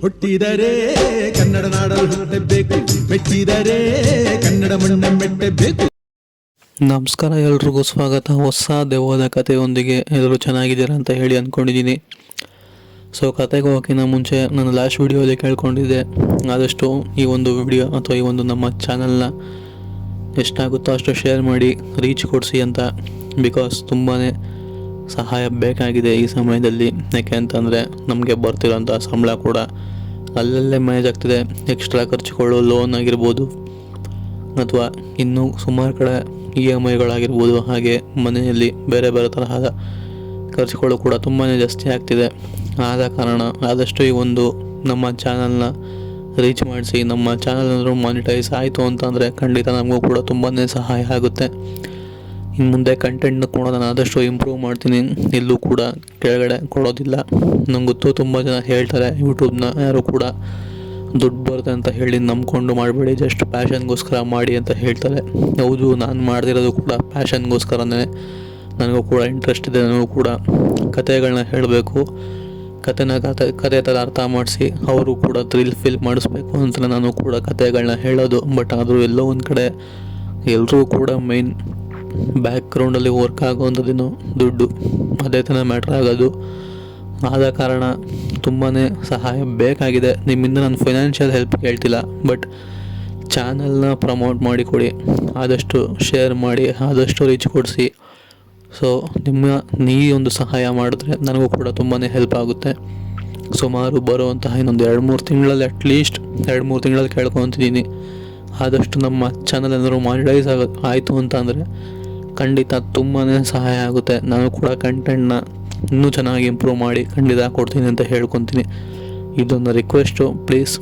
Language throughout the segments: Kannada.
ಹುಟ್ಟಿದರೆ ಕನ್ನಡ ನಾಡಲು ಹುಟ್ಟಬೇಕು, ಮೆಟ್ಟಿದರೆ ಕನ್ನಡ ಮಣ್ಣ ಮೆಟ್ಟಬೇಕು. ನಮಸ್ಕಾರ, ಎಲ್ರಿಗೂ ಸ್ವಾಗತ. ಹೊಸ ದೆವ್ವದ ಕಥೆಯೊಂದಿಗೆ ಎಲ್ಲರೂ ಚೆನ್ನಾಗಿದ್ದೀರಾ ಅಂತ ಹೇಳಿ ಅಂದ್ಕೊಂಡಿದ್ದೀನಿ. ಸೊ ಕತೆಗೆ ಹೋಗೋಕ್ಕಿಂತ ಮುಂಚೆ ನಾನು ಲಾಸ್ಟ್ ವಿಡಿಯೋದಲ್ಲಿ ಕೇಳ್ಕೊಂಡಿದ್ದೆ, ಆದಷ್ಟು ಈ ಒಂದು ವಿಡಿಯೋ ಅಥವಾ ಈ ಒಂದು ನಮ್ಮ ಚಾನಲ್ನ ಎಷ್ಟಾಗುತ್ತೋ ಅಷ್ಟು ಶೇರ್ ಮಾಡಿ ರೀಚ್ ಕೊಡಿಸಿ ಅಂತ. ಬಿಕಾಸ್ ತುಂಬಾ ಸಹಾಯ ಬೇಕಾಗಿದೆ ಈ ಸಮಯದಲ್ಲಿ. ಯಾಕೆ ಅಂತಂದರೆ ನಮಗೆ ಬರ್ತಿರೋಂಥ ಸಂಬಳ ಕೂಡ ಅಲ್ಲಲ್ಲೇ ಮ್ಯಾನೇಜ್ ಆಗ್ತಿದೆ. ಎಕ್ಸ್ಟ್ರಾ ಖರ್ಚುಗಳು, ಲೋನ್ ಆಗಿರ್ಬೋದು ಅಥವಾ ಇನ್ನೂ ಸುಮಾರು ಕಡೆ EMIಗಳಾಗಿರ್ಬೋದು, ಹಾಗೆ ಮನೆಯಲ್ಲಿ ಬೇರೆ ಬೇರೆ ತರಹದ ಖರ್ಚುಗಳು ಕೂಡ ತುಂಬಾ ಜಾಸ್ತಿ ಆಗ್ತಿದೆ. ಆದ ಕಾರಣ ಆದಷ್ಟು ಈ ಒಂದು ನಮ್ಮ ಚಾನಲ್ನ ರೀಚ್ ಮಾಡಿಸಿ. ನಮ್ಮ ಚಾನಲ್ ಏನಾದರೂ ಮಾನಿಟೈಸ್ ಆಯಿತು ಅಂತಂದರೆ ಖಂಡಿತ ನಮಗೂ ಕೂಡ ತುಂಬಾ ಸಹಾಯ ಆಗುತ್ತೆ. ಇನ್ನು ಮುಂದೆ ಕಂಟೆಂಟ್ನ ಕೂಡ ನಾನು ಆದಷ್ಟು ಇಂಪ್ರೂವ್ ಮಾಡ್ತೀನಿ. ಎಲ್ಲೂ ಕೂಡ ಕೆಳಗಡೆ ಕೊಡೋದಿಲ್ಲ. ನಂಗೆ ಗೊತ್ತು, ತುಂಬ ಜನ ಹೇಳ್ತಾರೆ ಯೂಟ್ಯೂಬ್ನ ಯಾರು ಕೂಡ ದುಡ್ಡು ಬರುತ್ತೆ ಅಂತ ಹೇಳಿ ನಂಬ್ಕೊಂಡು ಮಾಡಬೇಡಿ, ಜಸ್ಟ್ ಪ್ಯಾಷನ್ಗೋಸ್ಕರ ಮಾಡಿ ಅಂತ ಹೇಳ್ತಾರೆ. ಹೌದು, ನಾನು ಮಾಡ್ದಿರೋದು ಕೂಡ ಪ್ಯಾಷನ್ಗೋಸ್ಕರನೇ. ನನಗೂ ಕೂಡ ಇಂಟ್ರೆಸ್ಟ್ ಇದೆ. ನನಗೂ ಕೂಡ ಕತೆಗಳನ್ನ ಹೇಳಬೇಕು, ಕತೆ ಥರ ಅರ್ಥ ಮಾಡಿಸಿ ಅವರು ಕೂಡ ಥ್ರಿಲ್ ಫೀಲ್ ಮಾಡಿಸ್ಬೇಕು ಅಂತ ನಾನು ಕೂಡ ಕತೆಗಳನ್ನ ಹೇಳೋದು. ಬಟ್ ಆದರೂ ಎಲ್ಲೋ ಒಂದು ಕಡೆ ಎಲ್ಲರೂ ಕೂಡ ಮೈನ್ ಬ್ಯಾಕ್ಗ್ರೌಂಡಲ್ಲಿ ವರ್ಕ್ ಆಗೋವಂಥದ್ದೇನು ದುಡ್ಡು, ಅದೇ ಥರ ಮ್ಯಾಟ್ರ್ ಆಗೋದು. ಆದ ಕಾರಣ ತುಂಬಾ ಸಹಾಯ ಬೇಕಾಗಿದೆ ನಿಮ್ಮಿಂದ. ನಾನು ಫೈನಾನ್ಷಿಯಲ್ ಹೆಲ್ಪ್ ಕೇಳ್ತಿಲ್ಲ, ಬಟ್ ಚಾನಲ್ನ ಪ್ರಮೋಟ್ ಮಾಡಿ ಕೊಡಿ, ಆದಷ್ಟು ಶೇರ್ ಮಾಡಿ, ಆದಷ್ಟು ರೀಚ್ ಕೊಡಿಸಿ. ಸೊ ನೀ ಒಂದು ಸಹಾಯ ಮಾಡಿದ್ರೆ ನನಗೂ ಕೂಡ ತುಂಬಾ ಹೆಲ್ಪ್ ಆಗುತ್ತೆ. ಸುಮಾರು ಬರುವಂತಹ ಇನ್ನೊಂದು 2-3 ತಿಂಗಳಲ್ಲಿ, ಅಟ್ಲೀಸ್ಟ್ 2-3 ತಿಂಗಳಲ್ಲಿ ಕೇಳ್ಕೊತಿದ್ದೀನಿ. ಆದಷ್ಟು ನಮ್ಮ ಚಾನಲ್ ಏನಾದರೂ ಮಾನಿಟೈಸ್ ಆಯಿತು ಅಂತ ಅಂದರೆ ಖಂಡಿತ ತುಂಬಾ ಸಹಾಯ ಆಗುತ್ತೆ. ನಾನು ಕೂಡ ಕಂಟೆಂಟ್ನ ಇನ್ನೂ ಚೆನ್ನಾಗಿ ಇಂಪ್ರೂವ್ ಮಾಡಿ ಖಂಡಿತ ಕೊಡ್ತೀನಿ ಅಂತ ಹೇಳ್ಕೊತೀನಿ. ಇದೊಂದು ರಿಕ್ವೆಸ್ಟು, ಪ್ಲೀಸ್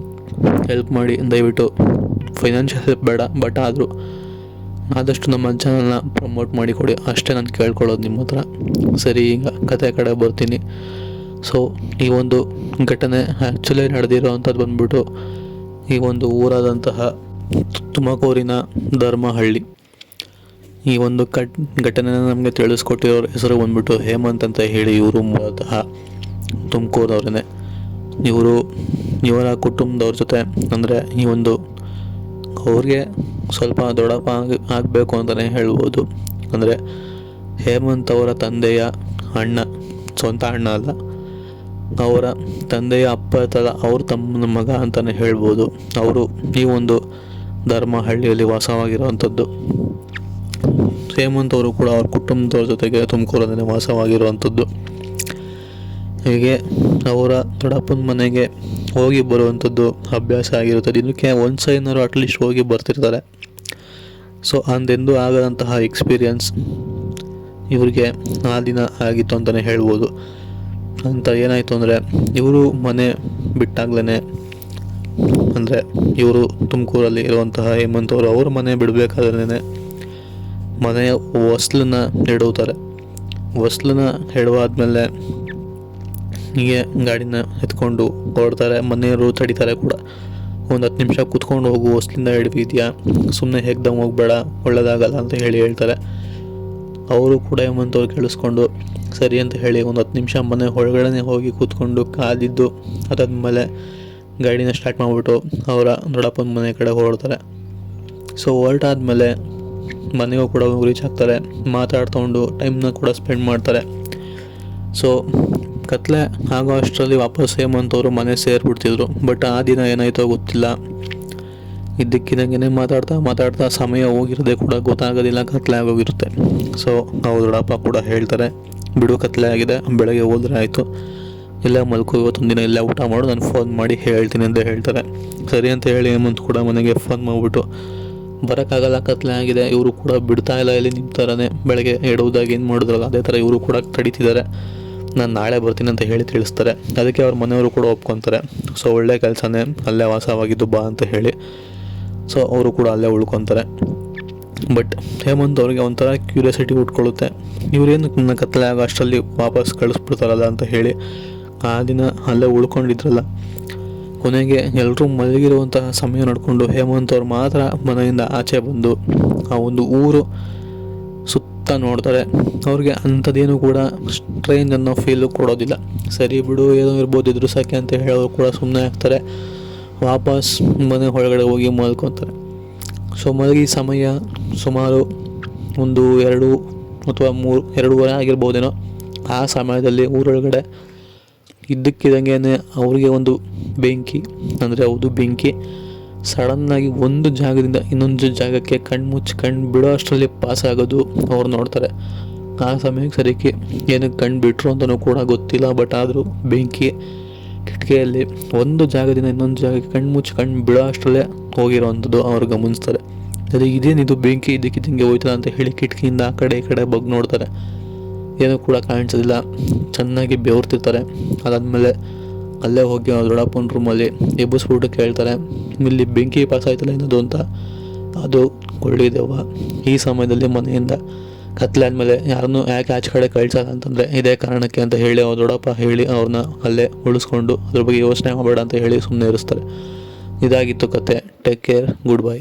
ಹೆಲ್ಪ್ ಮಾಡಿ ದಯವಿಟ್ಟು. ಫೈನಾನ್ಷಿಯಲ್ ಹೆಲ್ಪ್ ಬೇಡ, ಬಟ್ ಆದರೂ ಆದಷ್ಟು ನಮ್ಮ ಚಾನಲ್ನ ಪ್ರಮೋಟ್ ಮಾಡಿ ಕೊಡಿ, ಅಷ್ಟೇ ನಾನು ಕೇಳ್ಕೊಳ್ಳೋದು ನಿಮ್ಮ ಹತ್ರ. ಸರಿ, ಈಗ ಕತೆ ಕಡೆ ಬರ್ತೀನಿ. ಸೊ ಈ ಒಂದು ಘಟನೆ ಆ್ಯಕ್ಚುಲಿ ನಡೆದಿರೋ ಅಂಥದ್ದು ಬಂದ್ಬಿಟ್ಟು ಈ ಒಂದು ಊರಾದಂತಹ ತುಮಕೂರಿನ ಧರ್ಮಹಳ್ಳಿ. ಈ ಒಂದು ಘಟನೆನ ನಮಗೆ ತಿಳಿಸ್ಕೊಟ್ಟಿರೋರ ಹೆಸರು ಬಂದ್ಬಿಟ್ಟು ಹೇಮಂತ್ ಅಂತ ಹೇಳಿ. ಇವರು ಮೂಲತಃ ತುಮಕೂರವ್ರೇ. ಇವರ ಕುಟುಂಬದವ್ರ ಜೊತೆ ಅಂದರೆ ಈ ಒಂದು ಅವ್ರಿಗೆ ಸ್ವಲ್ಪ ದೊಡ್ಡಪ್ಪ ಆಗಬೇಕು ಅಂತಲೇ ಹೇಳ್ಬೋದು. ಅಂದರೆ ಹೇಮಂತ್ ಅವರ ತಂದೆಯ ಅಣ್ಣ, ಸ್ವಂತ ಅಣ್ಣ ಅಲ್ಲ, ಅವರ ತಂದೆಯ ಅಪ್ಪ ಥರ ಅವ್ರ ತಮ್ಮನ ಮಗ ಅಂತಲೇ ಹೇಳ್ಬೋದು. ಅವರು ಈ ಒಂದು ಧರ್ಮಹಳ್ಳಿಯಲ್ಲಿ ವಾಸವಾಗಿರುವಂಥದ್ದು. ಹೇಮಂತ್ ಅವರು ಕೂಡ ಅವ್ರ ಕುಟುಂಬದವ್ರ ಜೊತೆಗೆ ತುಮಕೂರಲ್ಲೇ ವಾಸವಾಗಿರುವಂಥದ್ದು. ಹೀಗೆ ಅವರ ದೊಡ್ಡಪ್ಪನ ಮನೆಗೆ ಹೋಗಿ ಬರುವಂಥದ್ದು ಅಭ್ಯಾಸ ಆಗಿರುತ್ತೆ. ದಿನಕ್ಕೆ ಒಂದು ಸೈನಾರು ಅಟ್ಲೀಸ್ಟ್ ಹೋಗಿ ಬರ್ತಿರ್ತಾರೆ. ಸೊ ಅಂದೆಂದೂ ಆಗದಂತಹ ಎಕ್ಸ್ಪೀರಿಯನ್ಸ್ ಇವ್ರಿಗೆ ಆ ದಿನ ಆಗಿತ್ತು ಅಂತಲೇ ಹೇಳ್ಬೋದು. ಅಂತ ಏನಾಯಿತು ಅಂದರೆ, ಇವರು ಮನೆ ಬಿಟ್ಟಾಗ್ಲೇ, ಅಂದರೆ ಇವರು ತುಮಕೂರಲ್ಲಿ ಇರುವಂತಹ ಹೇಮಂತ್ ಅವರು ಅವ್ರ ಮನೆ ಬಿಡಬೇಕಾದ್ರೇ ಮನೆಯ ಹೊಸ್ಲನ್ನ ಎಡುತ್ತಾರೆ. ಹೊಸ್ಲನ್ನ ಎಡುವಾದ್ಮೇಲೆ ಹೀಗೆ ಗಾಡಿನ ಎತ್ಕೊಂಡು ಹೊರಡ್ತಾರೆ. ಮನೆಯವರು ತಡಿತಾರೆ ಕೂಡ, ಒಂದು 10 ನಿಮಿಷ ಕೂತ್ಕೊಂಡು ಹೋಗು, ಹೊಸ್ಲಿಂದ ಹಿಡಿದಿದ್ಯಾ, ಸುಮ್ಮನೆ ಹೇಗ್ದಮ್ ಹೋಗ್ಬೇಡ, ಒಳ್ಳೇದಾಗಲ್ಲ ಅಂತ ಹೇಳ್ತಾರೆ. ಅವರು ಕೂಡ ಹೇಮಂತ್ ಅವ್ರು ಕೇಳಿಸ್ಕೊಂಡು ಸರಿ ಅಂತ ಹೇಳಿ ಒಂದು 10 ನಿಮಿಷ ಮನೆ ಒಳಗಡೆ ಹೋಗಿ ಕೂತ್ಕೊಂಡು ಕಾದಿದ್ದು, ಅದಾದ್ಮೇಲೆ ಗಾಡಿನ ಸ್ಟಾರ್ಟ್ ಮಾಡಿಬಿಟ್ಟು ಅವರ ದೊಡ್ಡಪ್ಪನ ಮನೆ ಕಡೆ ಹೊರಡ್ತಾರೆ. ಸೊ ಹೊರಟಾದ್ಮೇಲೆ ಮನೆಗೂ ಕೂಡ ರೀಚ್ ಆಗ್ತಾರೆ. ಮಾತಾಡ್ಕೊಂಡು ಟೈಮ್ನ ಕೂಡ ಸ್ಪೆಂಡ್ ಮಾಡ್ತಾರೆ. ಸೊ ಕತ್ಲೆ ಆಗೋ ಅಷ್ಟರಲ್ಲಿ ವಾಪಸ್ ಹೇಮಂತ್ ಅವರು ಮನೆ ಸೇರಿಬಿಡ್ತಿದ್ರು. ಬಟ್ ಆ ದಿನ ಏನಾಯ್ತೋ ಗೊತ್ತಿಲ್ಲ, ಇದ್ದಕ್ಕಿದ್ದಂಗೆ ಮಾತಾಡ್ತಾ ಸಮಯ ಹೋಗಿರೋದೇ ಕೂಡ ಗೊತ್ತಾಗೋದಿಲ್ಲ, ಕತ್ಲೆ ಆಗೋಗಿರುತ್ತೆ. ಸೊ ಅವ್ರ ದೊಡ್ಡಪ್ಪ ಕೂಡ ಹೇಳ್ತಾರೆ, ಬಿಡು ಕತ್ಲೆ ಆಗಿದೆ, ಬೆಳಗ್ಗೆ ಹೋದ್ರೆ ಆಯಿತು, ಇಲ್ಲ ಮಲ್ಕೋ, ಇವತ್ತೊಂದಿನ ಇಲ್ಲ ಊಟ ಮಾಡು, ನಾನು ಫೋನ್ ಮಾಡಿ ಹೇಳ್ತೀನಿ ಅಂತ ಹೇಳ್ತಾರೆ. ಸರಿ ಅಂತ ಹೇಳಿ ಹೇಮಂತ್ ಕೂಡ ಮನೆಗೆ ಫೋನ್ ಮಾಡಿಬಿಟ್ಟು ಬರೋಕ್ಕಾಗಲ್ಲ, ಕತ್ಲೆ ಆಗಿದೆ. ಇವರು ಕೂಡ ಬಿಡ್ತಾ ಇಲ್ಲ, ಇಲ್ಲಿ ನಿಂತಾರನೆ. ಬೆಳಗ್ಗೆ ಎಡುವುದಾಗ ಏನು ಮಾಡಿದ್ರಲ್ಲ ಅದೇ ಥರ ಇವರು ಕೂಡ ತಡೀತಿದ್ದಾರೆ. ನಾನು ನಾಳೆ ಬರ್ತೀನಿ ಅಂತ ಹೇಳಿ ತಿಳಿಸ್ತಾರೆ. ಅದಕ್ಕೆ ಅವ್ರ ಮನೆಯವರು ಕೂಡ ಒಪ್ಕೊತಾರೆ. ಸೊ ಒಳ್ಳೆ ಕೆಲಸನೇ, ಅಲ್ಲೇ ವಾಸವಾಗಿದ್ದು ಬಾ ಅಂತ ಹೇಳಿ. ಸೊ ಅವರು ಕೂಡ ಅಲ್ಲೇ ಉಳ್ಕೊತಾರೆ. ಬಟ್ ಹೇಮಂತ್ ಅವ್ರಿಗೆ ಒಂಥರ ಕ್ಯೂರಿಯಾಸಿಟಿ ಉಟ್ಕೊಳ್ಳುತ್ತೆ, ಇವರೇನು ನನ್ನ ಕತ್ಲೆ ಆಗೋ ಅಷ್ಟರಲ್ಲಿ ವಾಪಸ್ ಕಳಿಸ್ಬಿಡ್ತಾರಲ್ಲ ಅಂತ ಹೇಳಿ. ಆ ದಿನ ಅಲ್ಲೇ ಉಳ್ಕೊಂಡಿದ್ರಲ್ಲ, ಕೊನೆಗೆ ಎಲ್ಲರೂ ಮಲಗಿರುವಂತಹ ಸಮಯ ನೋಡಿಕೊಂಡು ಹೇಮಂತ್ ಅವ್ರು ಮಾತ್ರ ಮನೆಯಿಂದ ಆಚೆ ಬಂದು ಆ ಒಂದು ಊರು ಸುತ್ತ ಸುತ್ತ ನೋಡ್ತಾರೆ. ಅವ್ರಿಗೆ ಅಂಥದ್ದೇನು ಕೂಡ ಸ್ಟ್ರೇಂಜ್ ಅನ್ನೋ ಫೀಲು ಕೊಡೋದಿಲ್ಲ. ಸರಿ ಬಿಡು, ಏನೋ ಇರ್ಬೋದು ಇದ್ರು ಸಾಕೆ ಅಂತ ಹೇಳೋರು ಕೂಡ ಸುಮ್ಮನೆ ಆಗ್ತಾರೆ. ವಾಪಸ್ ಮನೆ ಒಳಗಡೆ ಹೋಗಿ ಮಲ್ಕೊತಾರೆ. ಸೊ ಮಲಗಿ ಸಮಯ ಸುಮಾರು ಒಂದು 2 ಅಥವಾ 2:30 ಆಗಿರ್ಬೋದೇನೋ. ಆ ಸಮಯದಲ್ಲಿ ಊರೊಳಗಡೆ ಇದ್ದಕ್ಕಿದ್ದಂಗೆ ಅವ್ರಿಗೆ ಒಂದು ಬೆಂಕಿ ಸಡನ್ನಾಗಿ ಒಂದು ಜಾಗದಿಂದ ಇನ್ನೊಂದು ಜಾಗಕ್ಕೆ ಕಣ್ಣು ಬಿಡೋ ಅಷ್ಟರಲ್ಲಿ ಪಾಸ್ ಆಗೋದು ಅವ್ರು ನೋಡ್ತಾರೆ. ಆ ಸಮಯಕ್ಕೆ ಸರಿಕೆ ಏನಕ್ಕೆ ಕಣ್ಣು ಬಿಟ್ಟರು ಅಂತಲೂ ಕೂಡ ಗೊತ್ತಿಲ್ಲ. ಬಟ್ ಆದರೂ ಬೆಂಕಿ ಕಿಟಕಿಯಲ್ಲಿ ಒಂದು ಜಾಗದಿಂದ ಇನ್ನೊಂದು ಜಾಗಕ್ಕೆ ಕಣ್ಣು ಬಿಡೋ ಅಷ್ಟರಲ್ಲೇ ಹೋಗಿರೋವಂಥದ್ದು ಅವ್ರು ಗಮನಿಸ್ತಾರೆ. ಅದೇ ಇದೇನಿದು ಬೆಂಕಿ ಇದ್ದಕ್ಕಿದ್ದಂಗೆ ಹೋಯ್ತಲ್ಲ ಅಂತ ಹೇಳಿ ಕಿಟಕಿಯಿಂದ ಆ ಕಡೆ ಈ ಕಡೆ ಬಗ್ಗೆ ನೋಡ್ತಾರೆ. ಏನೂ ಕೂಡ ಕಾಣಿಸೋದಿಲ್ಲ. ಚೆನ್ನಾಗಿ ಬೆವರ್ತಿರ್ತಾರೆ. ಅದಾದಮೇಲೆ ಅಲ್ಲೇ ಹೋಗಿ ಅವ್ರ ದೊಡ್ಡಪ್ಪನ ರೂಮಲ್ಲಿ ಎಬ್ಬಿಸ್ಬಿಟ್ಟು ಕೇಳ್ತಾರೆ, ಇಲ್ಲಿ ಬೆಂಕಿ ಪಾಸ್ ಆಯ್ತಲ್ಲ ಏನದು ಅಂತ. ಅದು ಕೊಳ್ಳಿದೆವ್ವ. ಈ ಸಮಯದಲ್ಲಿ ಮನೆಯಿಂದ ಕತ್ಲಾದ್ಮೇಲೆ ಯಾರನ್ನೂ ಯಾಕೆ ಆಚೆ ಕಡೆ ಕಳ್ಸಲ್ಲ ಅಂತಂದರೆ ಇದೇ ಕಾರಣಕ್ಕೆ ಅಂತ ಹೇಳಿ ಅವ್ರ ದೊಡ್ಡಪ್ಪ ಹೇಳಿ ಅವ್ರನ್ನ ಅಲ್ಲೇ ಉಳಿಸ್ಕೊಂಡು ಅದ್ರ ಬಗ್ಗೆ ಯೋಚನೆ ಮಾಡಬೇಡ ಅಂತ ಹೇಳಿ ಸುಮ್ಮನೆ ಇರಿಸ್ತಾರೆ. ಇದಾಗಿತ್ತು ಕತೆ. Take care, good bye.